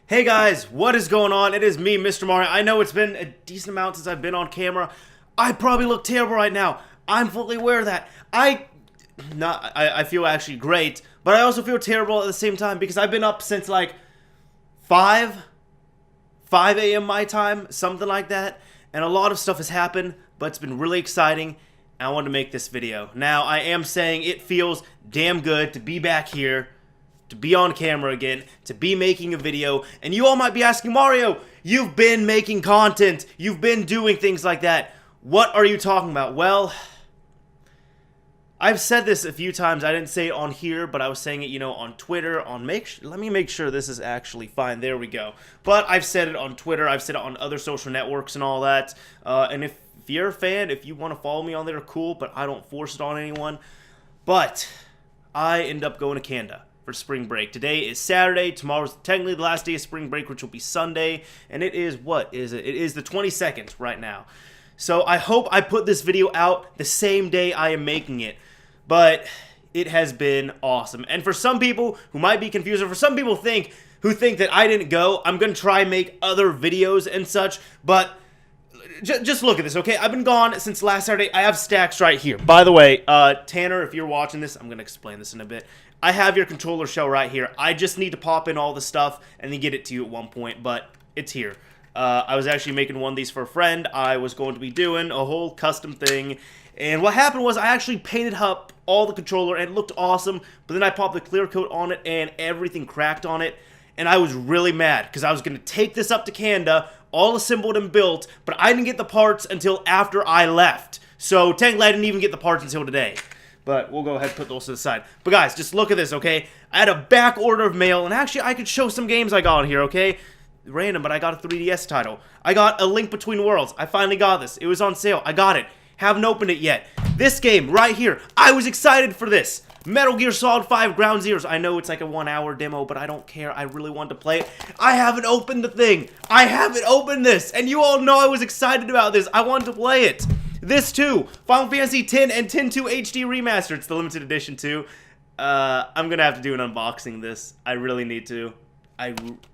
Hey guys, what is going on? It is me, Mr. Mario. I know it's been a decent amount since I've been on camera. I probably look terrible right now. I'm fully aware of that. I feel actually great, but I also feel terrible at the same time because I've been up since like 5 a.m. my time, something like that, and a lot of stuff has happened, but it's been really exciting, and I wanted to make this video. Now, I am saying it feels damn good to be back here, to be on camera again, to be making a video, and you all might be asking, Mario, you've been making content, you've been doing things like that. What are you talking about? Well, I've said this a few times. I didn't say it on here, but I was saying it, on Twitter, let me make sure this is actually fine. There we go. But I've said it on Twitter, I've said it on other social networks and all that, and if you're a fan, if you want to follow me on there, cool, but I don't force it on anyone. But I end up going to Canada for spring break. Today is Saturday, tomorrow's technically the last day of spring break, which will be Sunday, and it is, what is it? It is the 22nd right now. So I hope I put this video out the same day I am making it, but it has been awesome. And for some people who might be confused, or for some people who think that I didn't go, I'm going to try and make other videos and such, but just look at this, okay? I've been gone since last Saturday. I have stacks right here. By the way, Tanner, if you're watching this, I'm going to explain this in a bit. I have your controller shell right here. I just need to pop in all the stuff and then get it to you at one point, but it's here. I was actually making one of these for a friend. I was going to be doing a whole custom thing, and what happened was I actually painted up all the controller, and it looked awesome, but then I popped the clear coat on it, and everything cracked on it, and I was really mad, because I was going to take this up to Canada, all assembled and built, but I didn't get the parts until after I left. So technically I didn't even get the parts until today. But we'll go ahead and put those to the side. But guys, just look at this, okay? I had a back order of mail, and actually I could show some games I got on here, okay? Random, but I got a 3DS title. I got A Link Between Worlds. I finally got this. It was on sale. I got it. Haven't opened it yet. This game right here. I was excited for this. Metal Gear Solid 5 Ground Zeroes. I know it's like a 1-hour demo, but I don't care. I really wanted to play it. I haven't opened the thing. I haven't opened this. And you all know I was excited about this. I wanted to play it. This too. Final Fantasy X and X-2 HD Remastered. It's the limited edition too. I'm going to have to do an unboxing of this. I really need to.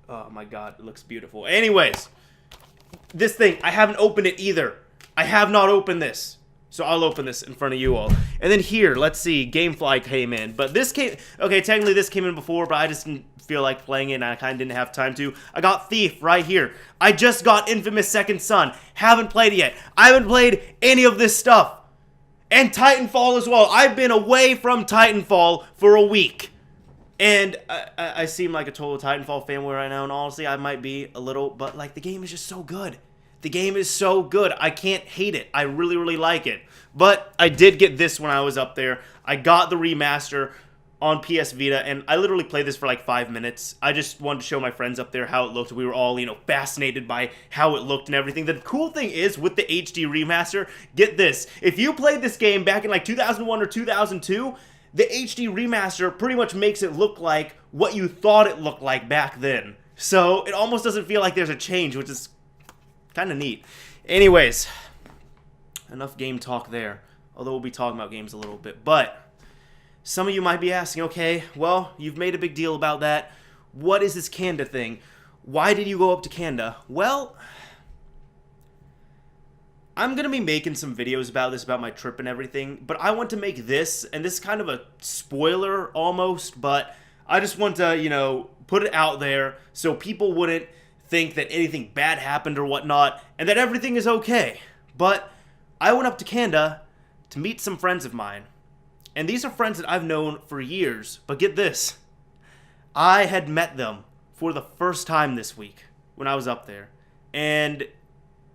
Oh my god, it looks beautiful. Anyways, this thing, I haven't opened it either. I have not opened this. So I'll open this in front of you all. And then here, let's see, Gamefly came in. But this came, okay, technically this came in before, but I just didn't feel like playing it, and I kind of didn't have time to. I got Thief right here. I just got Infamous Second Son. Haven't played it yet. I haven't played any of this stuff. And Titanfall as well. I've been away from Titanfall for a week. And I seem like a total Titanfall fanboy right now, and honestly, I might be a little, but like, the game is just so good. The game is so good. I can't hate it. I really, really like it. But I did get this when I was up there. I got the remaster on PS Vita, and I literally played this for like 5 minutes. I just wanted to show my friends up there how it looked. We were all, fascinated by how it looked and everything. The cool thing is, with the HD remaster, get this. If you played this game back in like 2001 or 2002, the HD remaster pretty much makes it look like what you thought it looked like back then. So it almost doesn't feel like there's a change, which is kind of neat. Anyways, enough game talk there. Although we'll be talking about games a little bit. But some of you might be asking, okay, well, you've made a big deal about that. What is this Canada thing? Why did you go up to Canada? Well, I'm going to be making some videos about this, about my trip and everything. But I want to make this, and this is kind of a spoiler almost, but I just want to, put it out there so people wouldn't think that anything bad happened or whatnot, and that everything is okay. But I went up to Canada to meet some friends of mine. And these are friends that I've known for years. But get this. I had met them for the first time this week when I was up there. And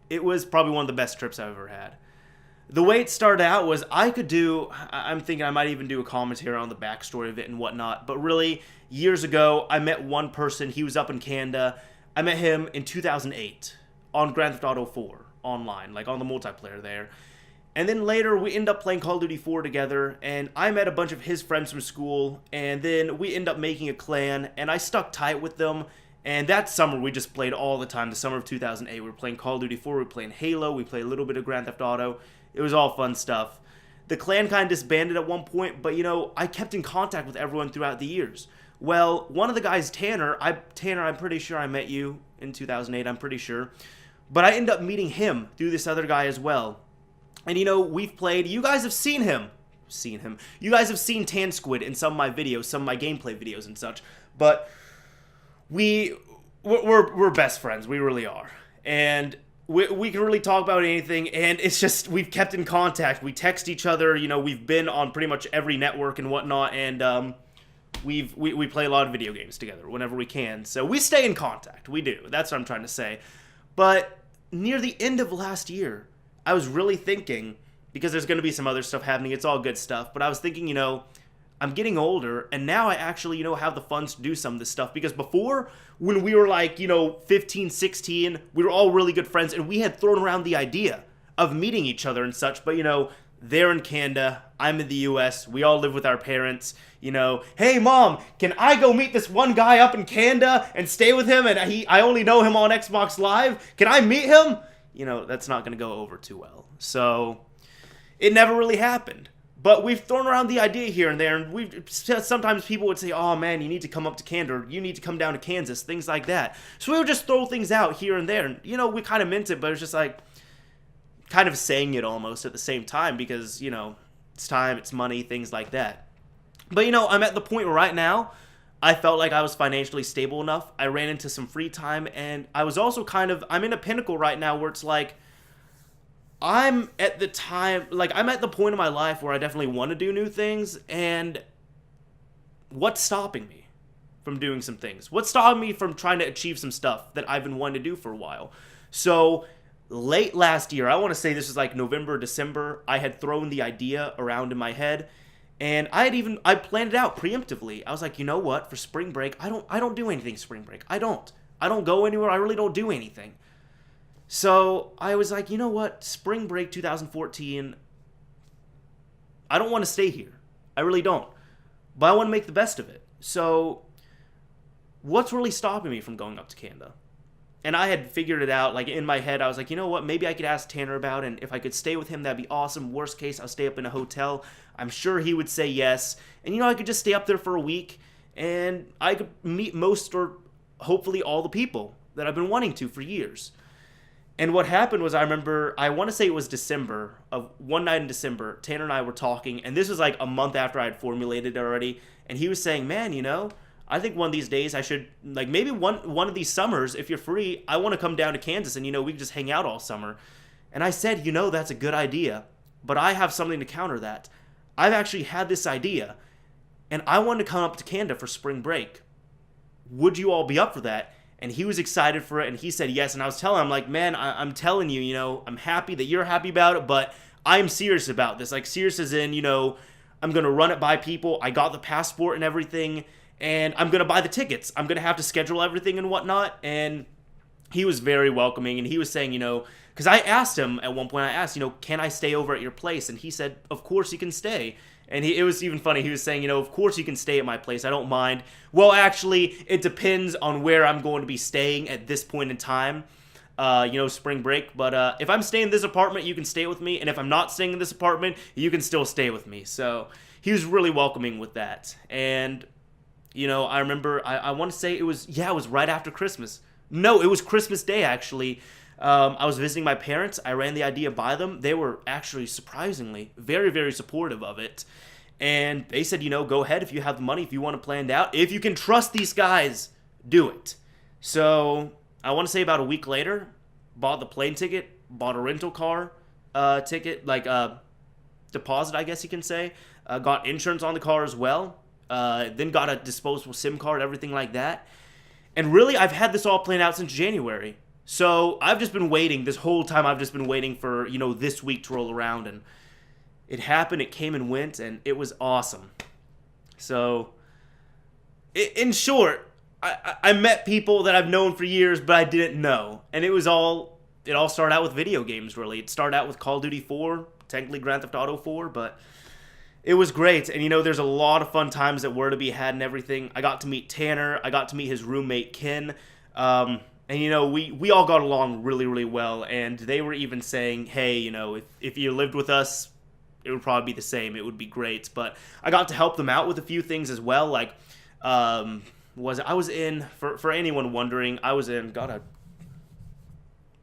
it was probably one of the best trips I've ever had. The way it started out was I'm thinking I might even do a commentary on the backstory of it and whatnot. But really, years ago, I met one person. He was up in Canada. I met him in 2008 on Grand Theft Auto 4 online, like on the multiplayer there. And then later we end up playing Call of Duty 4 together, and I met a bunch of his friends from school, and then we end up making a clan, and I stuck tight with them. And that summer we just played all the time, the summer of 2008. We were playing Call of Duty 4, we were playing Halo, we played a little bit of Grand Theft Auto. It was all fun stuff. The clan kind of disbanded at one point, but I kept in contact with everyone throughout the years. Well, one of the guys, Tanner, I'm pretty sure I met you in 2008, I'm pretty sure. But I ended up meeting him through this other guy as well. And we've played, you guys have seen him. You guys have seen Tan Squid in some of my videos, some of my gameplay videos and such. But we're best friends, we really are. And we can really talk about anything, and it's just, we've kept in contact. We text each other, we've been on pretty much every network and whatnot, and we play a lot of video games together whenever we can. So we stay in contact, we do. That's what I'm trying to say. But near the end of last year, I was really thinking, because there's going to be some other stuff happening, it's all good stuff, but I was thinking, I'm getting older, and now I actually, have the funds to do some of this stuff. Because before, when we were like, 15, 16, we were all really good friends, and we had thrown around the idea of meeting each other and such. But, they're in Canada, I'm in the US, we all live with our parents, hey mom, can I go meet this one guy up in Canada and stay with him, and I only know him on Xbox Live, can I meet him? That's not going to go over too well. So, it never really happened. But we've thrown around the idea here and there, and sometimes people would say, oh man, you need to come up to Canada, or you need to come down to Kansas, things like that. So we would just throw things out here and there, and we kind of meant it, but it's just like, kind of saying it almost at the same time, because, it's time, it's money, things like that. But, I'm at the point where right now, I felt like I was financially stable enough, I ran into some free time, and I was also I'm in a pinnacle right now where it's like, I'm at the point in my life where I definitely want to do new things, and what's stopping me from doing some things? What's stopping me from trying to achieve some stuff that I've been wanting to do for a while? So, late last year, I want to say this was like November, December, I had thrown the idea around in my head, and I planned it out preemptively. I was like, you know what, for spring break, I don't do anything spring break. I don't go anywhere, I really don't do anything. So, I was like, you know what, spring break 2014, I don't want to stay here. I really don't. But I want to make the best of it. So, what's really stopping me from going up to Canada? And I had figured it out, like, in my head, I was like, you know what, maybe I could ask Tanner about it, and if I could stay with him, that'd be awesome. Worst case, I'll stay up in a hotel. I'm sure he would say yes. And, I could just stay up there for a week, and I could meet most or hopefully all the people that I've been wanting to for years. And what happened was, I remember, I want to say it was December, of one night in December, Tanner and I were talking, and this was like a month after I had formulated it already, and he was saying, man, I think one of these days I should, like, maybe one of these summers, if you're free, I want to come down to Kansas and, we can just hang out all summer. And I said, that's a good idea, but I have something to counter that. I've actually had this idea, and I wanted to come up to Canada for spring break. Would you all be up for that? And he was excited for it, and he said yes. And I was telling him, like, man, I'm telling you, I'm happy that you're happy about it, but I'm serious about this. Like, serious as in, I'm going to run it by people. I got the passport and everything, and I'm going to buy the tickets. I'm going to have to schedule everything and whatnot. And he was very welcoming, and he was saying, because I asked him at one point, can I stay over at your place? And he said, of course you can stay. And it was even funny. He was saying, of course you can stay at my place. I don't mind. Well, actually, it depends on where I'm going to be staying at this point in time, spring break. But if I'm staying in this apartment, you can stay with me. And if I'm not staying in this apartment, you can still stay with me. So he was really welcoming with that. And, I remember, I want to say it was right after Christmas. No, it was Christmas Day, actually. I was visiting my parents. I ran the idea by them. They were actually surprisingly very, very supportive of it. And they said, go ahead if you have the money, if you want to plan it out. If you can trust these guys, do it. So I want to say about a week later, bought the plane ticket, bought a rental car ticket, like deposit, I guess you can say. Got insurance on the car as well. Then got a disposable SIM card, everything like that. And really, I've had this all planned out since January. So I've just been waiting. This whole time I've just been waiting for, this week to roll around. And it happened. It came and went. And it was awesome. So, in short, I met people that I've known for years, but I didn't know. And it all started out with video games, really. It started out with Call of Duty 4, technically Grand Theft Auto 4, but it was great. And, there's a lot of fun times that were to be had and everything. I got to meet Tanner. I got to meet his roommate, Ken. And, we all got along really, really well. And they were even saying, hey, if you lived with us, it would probably be the same. It would be great. But I got to help them out with a few things as well. Like, Was I was in, for anyone wondering, I was in, God,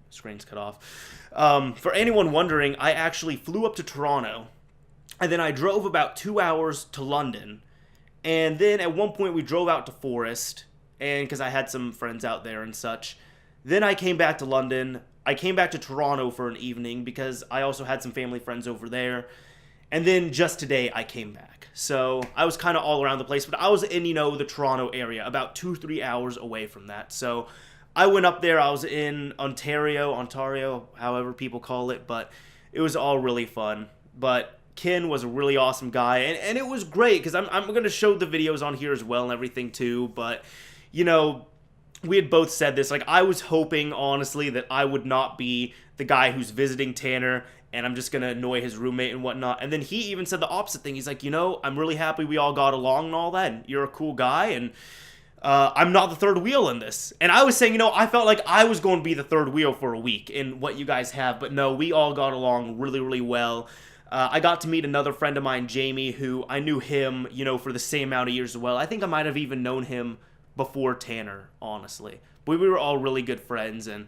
screen's cut off. For anyone wondering, I actually flew up to Toronto, and then I drove about 2 hours to London, and then at one point we drove out to Forest, and because I had some friends out there and such. Then I came back to London. I came back to Toronto for an evening because I also had some family friends over there. And then just today I came back. So I was kind of all around the place, but I was in, the Toronto area, about 2-3 hours away from that. So I went up there. I was in Ontario, however people call it, but it was all really fun. But Ken was a really awesome guy, and it was great because I'm going to show the videos on here as well and everything too, but, we had both said this, like, I was hoping, honestly, that I would not be the guy who's visiting Tanner, and I'm just going to annoy his roommate and whatnot. And then he even said the opposite thing. He's like, I'm really happy we all got along and all that, and you're a cool guy, and I'm not the third wheel in this. And I was saying, I felt like I was going to be the third wheel for a week in what you guys have, but no, we all got along really, really well. I got to meet another friend of mine, Jamie, who I knew him, for the same amount of years as well. I think I might have even known him before Tanner, honestly. But we were all really good friends, and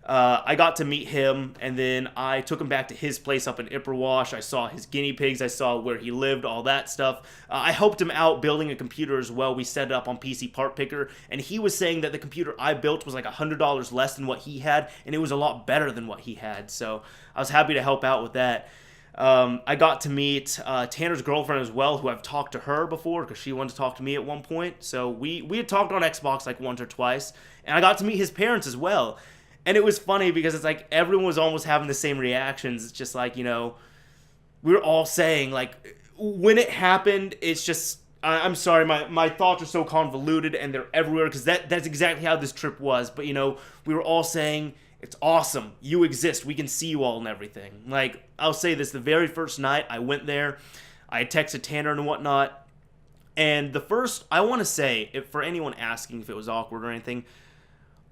I got to meet him, and then I took him back to his place up in Ipperwash. I saw his guinea pigs. I saw where he lived, all that stuff. I helped him out building a computer as well. We set it up on PC Part Picker, and he was saying that the computer I built was like $100 less than what he had, and it was a lot better than what he had. So I was happy to help out with that. I got to meet Tanner's girlfriend as well, who I've talked to her before because she wanted to talk to me at one point. So we had talked on Xbox like once or twice, and I got to meet his parents as well. And it was funny because it's like everyone was almost having the same reactions. It's just like, we were all saying, like, when it happened, it's just, I'm sorry, my thoughts are so convoluted and they're everywhere because that's exactly how this trip was. But, we were all saying, it's awesome. You exist. We can see you all and everything. Like, I'll say this, the very first night I went there, I texted Tanner and whatnot, and I want to say, for anyone asking if it was awkward or anything,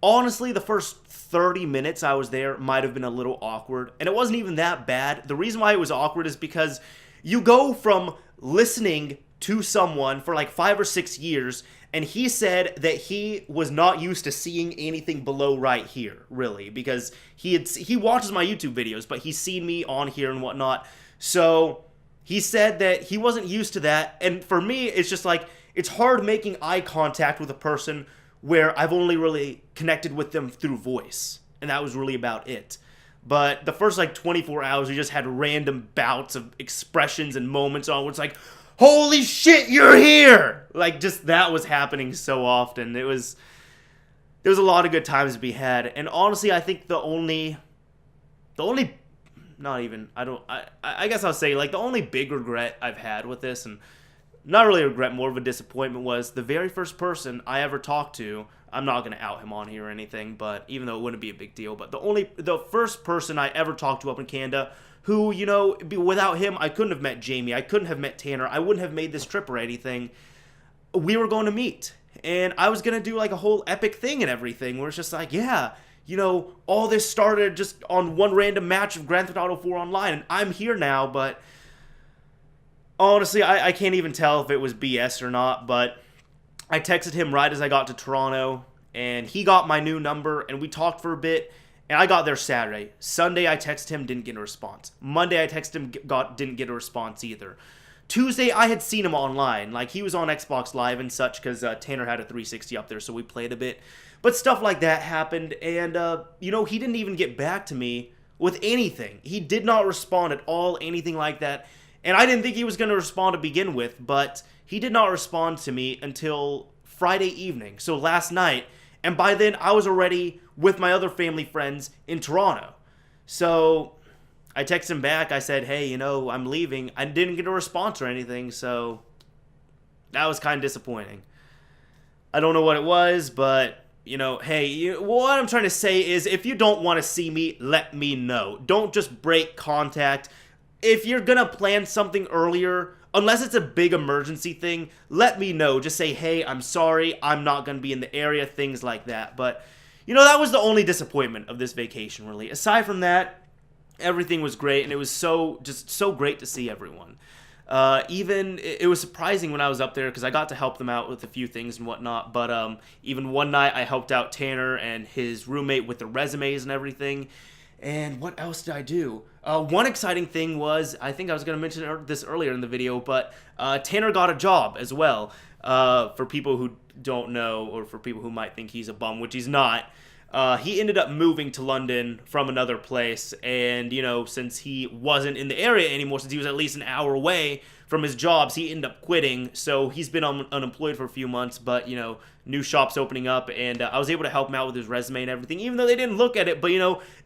honestly, the first 30 minutes I was there might have been a little awkward, and it wasn't even that bad. The reason why it was awkward is because you go from listening to someone for like 5 or 6 years, and he said that he was not used to seeing anything below right here, really, because he watches my YouTube videos, but he's seen me on here and whatnot. So he said that he wasn't used to that, and for me, it's just like, it's hard making eye contact with a person where I've only really connected with them through voice, and that was really about it. But the first like 24 hours, we just had random bouts of expressions and moments on where it's like, holy shit, you're here! Like, just that was happening so often. There was a lot of good times to be had. And honestly, I think I guess I'll say, like, the only big regret I've had with this, and not really a regret, more of a disappointment, was the very first person I ever talked to. I'm not going to out him on here or anything, but even though it wouldn't be a big deal, but the first person I ever talked to up in Canada, who, without him, I couldn't have met Jamie, I couldn't have met Tanner, I wouldn't have made this trip or anything. We were going to meet, and I was going to do like a whole epic thing and everything, where it's just like, yeah, all this started just on one random match of Grand Theft Auto 4 Online, and I'm here now, but honestly, I can't even tell if it was BS or not, but I texted him right as I got to Toronto, and he got my new number, and we talked for a bit, and I got there Saturday. Sunday, I texted him, didn't get a response. Monday, I texted him, didn't get a response either. Tuesday, I had seen him online. Like, he was on Xbox Live and such, because Tanner had a 360 up there, so we played a bit. But stuff like that happened, and, he didn't even get back to me with anything. He did not respond at all, anything like that. And I didn't think he was going to respond to begin with, but he did not respond to me until Friday evening, so last night. And by then, I was already with my other family friends in Toronto. So I texted him back. I said, hey, I'm leaving. I didn't get a response or anything, so that was kind of disappointing. I don't know what it was, but, hey, what I'm trying to say is, if you don't want to see me, let me know. Don't just break contact. If you're going to plan something earlier, unless it's a big emergency thing, let me know. Just say, hey, I'm sorry, I'm not going to be in the area, things like that. But, that was the only disappointment of this vacation, really. Aside from that, everything was great, and it was so great to see everyone. Even it was surprising when I was up there because I got to help them out with a few things and whatnot. But even one night I helped out Tanner and his roommate with the resumes and everything. And what else did I do? One exciting thing was, I think I was going to mention this earlier in the video, but Tanner got a job as well. For people who don't know, or for people who might think he's a bum, which he's not, he ended up moving to London from another place. And, since he wasn't in the area anymore, since he was at least an hour away from his jobs, he ended up quitting. So he's been unemployed for a few months, but, new shops opening up, and I was able to help him out with his resume and everything, even though they didn't look at it. But,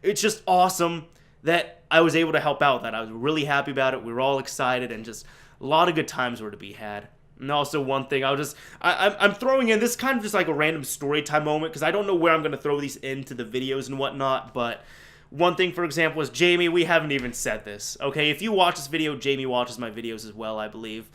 it's just awesome that I was able to help out with that. I was really happy about it. We were all excited, and just a lot of good times were to be had. And also one thing, I'm throwing in this kind of just like a random story time moment, because I don't know where I'm going to throw these into the videos and whatnot, but one thing, for example, is Jamie. We haven't even said this, okay? If you watch this video, Jamie watches my videos as well, I believe.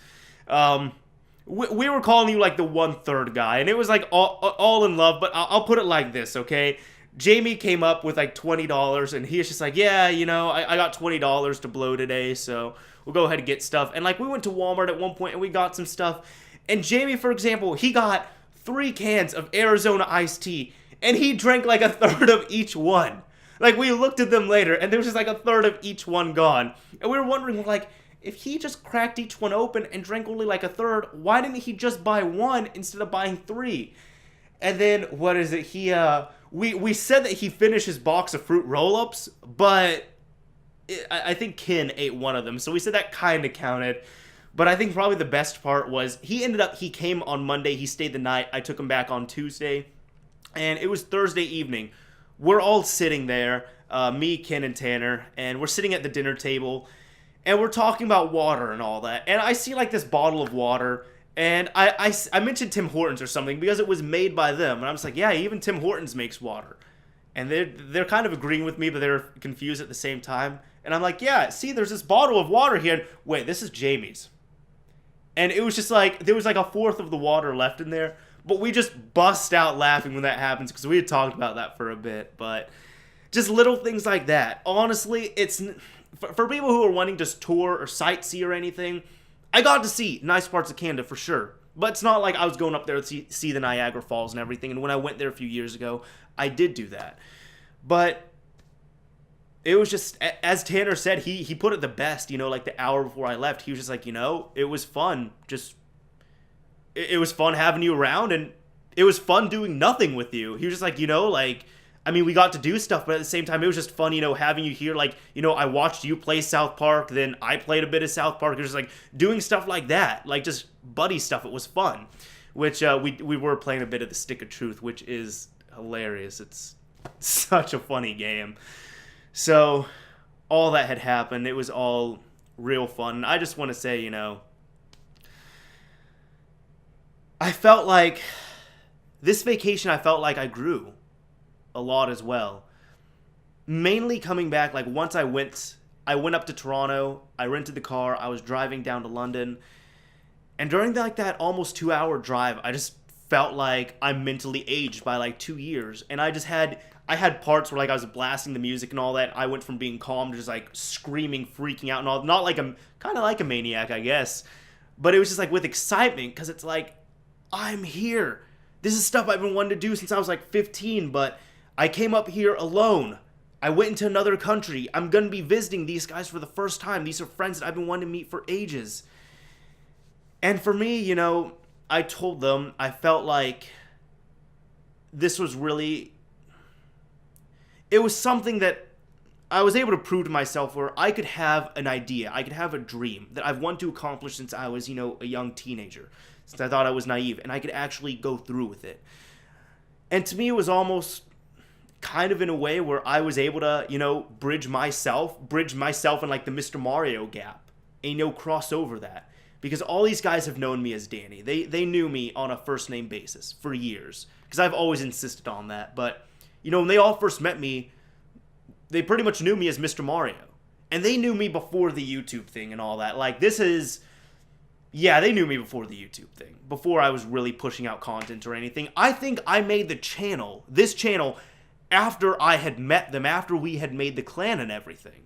We were calling you like the 1/3 guy, and it was like all in love, but I'll put it like this, okay? Jamie came up with like $20, and he was just like, yeah, I got $20 to blow today, so we'll go ahead and get stuff. And like, we went to Walmart at one point, and we got some stuff. And Jamie, for example, he got 3 cans of Arizona iced tea, and he drank like 1/3 of each one. Like, we looked at them later, and there was just like 1/3 of each one gone. And we were wondering, like, if he just cracked each one open and drank only like 1/3, why didn't he just buy 1 instead of buying 3? And then, what is it? We said that he finished his box of fruit roll-ups, but I think Ken ate one of them, so we said that kind of counted. But I think probably the best part was he came on Monday, he stayed the night, I took him back on Tuesday, and it was Thursday evening. We're all sitting there, me, Ken, and Tanner, and we're sitting at the dinner table, and we're talking about water and all that, and I see like this bottle of water, and I mentioned Tim Hortons or something because it was made by them, and I was like, yeah, even Tim Hortons makes water. And they're kind of agreeing with me, but they're confused at the same time. And I'm like, yeah, see, there's this bottle of water here. And wait, this is Jamie's. And it was just like, there was like 1/4 of the water left in there. But we just bust out laughing when that happens because we had talked about that for a bit. But just little things like that. Honestly, it's for people who are wanting to tour or sightsee or anything, I got to see nice parts of Canada for sure. But it's not like I was going up there to see the Niagara Falls and everything. And when I went there a few years ago, I did do that. But it was just, as Tanner said, he put it the best, like the hour before I left. He was just like, it was fun. It was fun having you around, and it was fun doing nothing with you. He was just like, we got to do stuff, but at the same time, it was just fun, having you here. Like, I watched you play South Park, then I played a bit of South Park. It was just like doing stuff like that, like just buddy stuff. It was fun, which we were playing a bit of the Stick of Truth, which is hilarious. It's such a funny game. So all that had happened. It was all real fun. I just want to say, I felt like this vacation, I felt like I grew a lot as well. Mainly coming back, like once I went up to Toronto, I rented the car, I was driving down to London, and during that almost 2-hour drive, I just felt like I'm mentally aged by like 2 years. And I had parts where like I was blasting the music and all that. I went from being calm to just like screaming, freaking out and all. Not like I'm kind of like a maniac, I guess. But it was just like with excitement, because it's like, I'm here. This is stuff I've been wanting to do since I was like 15, but I came up here alone. I went into another country. I'm going to be visiting these guys for the first time. These are friends that I've been wanting to meet for ages. And for me, I told them I felt like this was really, it was something that I was able to prove to myself where I could have an idea, I could have a dream that I've wanted to accomplish since I was, a young teenager, since I thought I was naive, and I could actually go through with it. And to me, it was almost kind of in a way where I was able to, bridge myself in like the Mr. Mario gap, and, cross over that. Because all these guys have known me as Danny. They knew me on a first name basis for years. Because I've always insisted on that. But, when they all first met me, they pretty much knew me as Mr. Mario. And they knew me before the YouTube thing and all that. Like, they knew me before the YouTube thing. Before I was really pushing out content or anything. I think I made this channel, after I had met them, after we had made the clan and everything.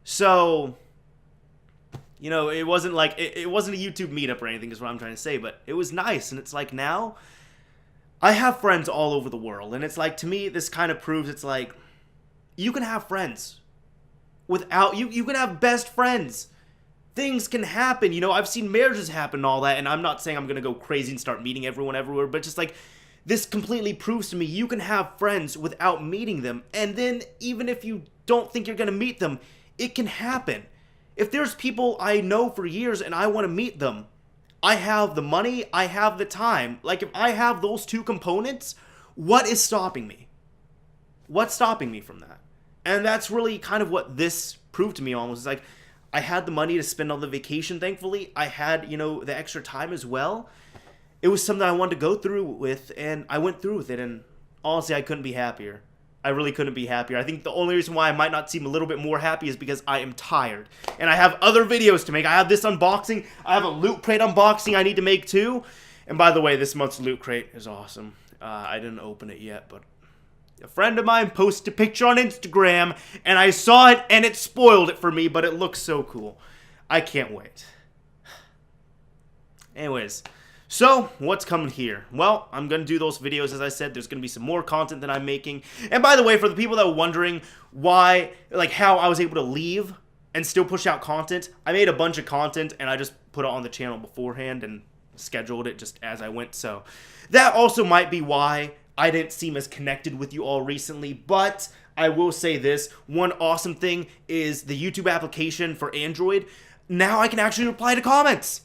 So You know, it wasn't like it wasn't a YouTube meetup or anything is what I'm trying to say, but it was nice. And it's like now I have friends all over the world, and it's like, to me, this kind of proves it's like you can have friends without you can have best friends. Things can happen, you know. I've seen marriages happen and all that, and I'm not saying I'm gonna go crazy and start meeting everyone everywhere, but just like this completely proves to me you can have friends without meeting them. And then even if you don't think you're gonna meet them, it can happen. If there's people I know for years and I want to meet them, I have the money, I have the time. Like, if I have those two components, what is stopping me? What's stopping me from that? And that's really kind of what this proved to me almost. It's like, I had the money to spend on the vacation, thankfully. I had, you know, the extra time as well. It was something I wanted to go through with, and I went through with it, and honestly, I couldn't be happier. I really couldn't be happier. I think the only reason why I might not seem a little bit more happy is because I am tired. And I have other videos to make. I have this unboxing. I have a loot crate unboxing I need to make too. And by the way, this month's loot crate is awesome. I didn't open it yet, but a friend of mine posted a picture on Instagram, and I saw it, and it spoiled it for me, but it looks so cool. I can't wait. Anyways, so what's coming here? Well, I'm going to do those videos, as I said. There's going to be some more content that I'm making. And by the way, for the people that were wondering why, like how I was able to leave and still push out content, I made a bunch of content, and I just put it on the channel beforehand and scheduled it just as I went. So that also might be why I didn't seem as connected with you all recently, but I will say this. One awesome thing is the YouTube application for Android. Now I can actually reply to comments.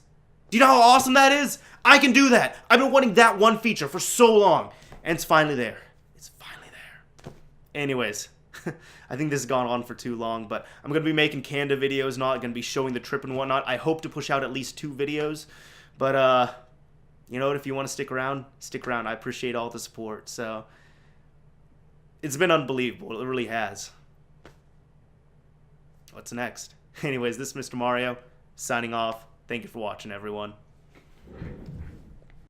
Do you know how awesome that is? I can do that. I've been wanting that one feature for so long, and it's finally there. It's finally there. Anyways, I think this has gone on for too long, but I'm going to be making Canada videos, not going to be showing the trip and whatnot. I hope to push out at least 2 videos, but you know what? If you want to stick around, stick around. I appreciate all the support. So it's been unbelievable. It really has. What's next? Anyways, this is Mr. Mario signing off. Thank you for watching, everyone.